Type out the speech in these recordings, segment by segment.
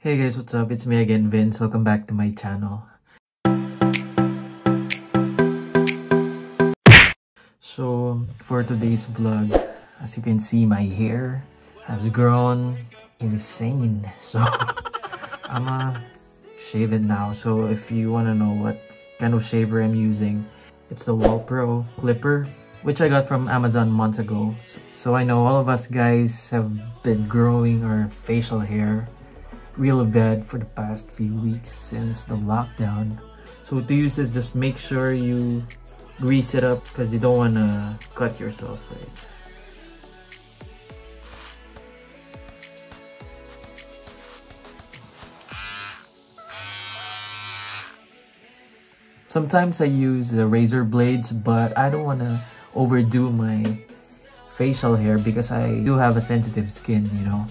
Hey guys, what's up? It's me again, Vince. Welcome back to my channel. So, for today's vlog, as you can see, my hair has grown insane. So, I'ma shave it now. So, if you wanna know what kind of shaver I'm using, it's the wahlpro clipper, which I got from Amazon months ago. So I know all of us guys have been growing our facial hair real bad for the past few weeks since the lockdown. So to use this, just make sure you grease it up because you don't want to cut yourself, right? Sometimes I use the razor blades, but I don't want to overdo my facial hair because I do have a sensitive skin, you know.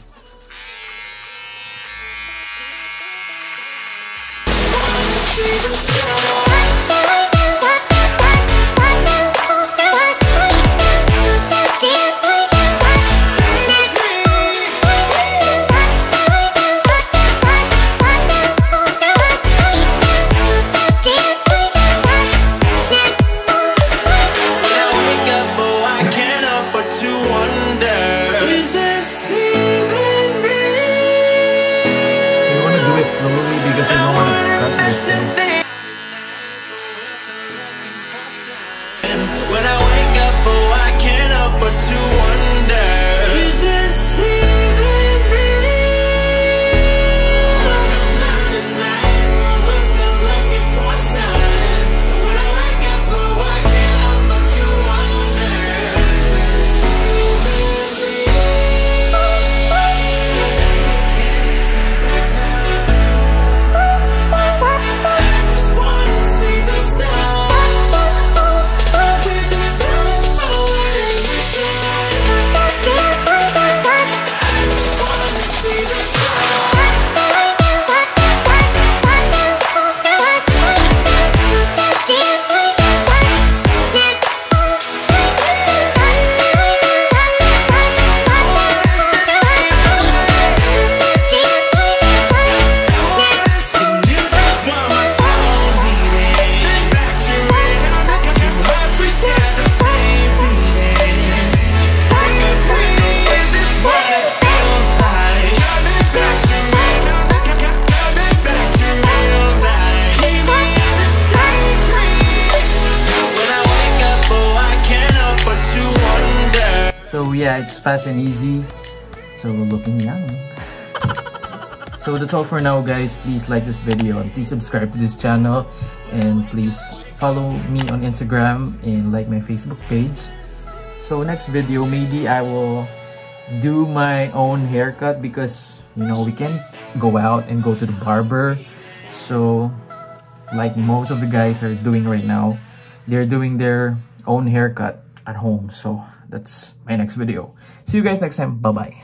Slowly because you don't want to cut yourself. When I wake up, oh, I can't help but to wonder, is this even real? Come out at night, we're still looking for a sign. When I wake up, oh, I can't help but to wonder, is this even real? Can't see the stars. So yeah, it's fast and easy. So looking young. So that's all for now, guys. Please like this video and please subscribe to this channel, and please follow me on Instagram and like my Facebook page. So next video, maybe I will do my own haircut because, you know, we can't go out and go to the barber. So like most of the guys are doing right now, they're doing their own haircut at home. So that's my next video. See you guys next time. Bye bye.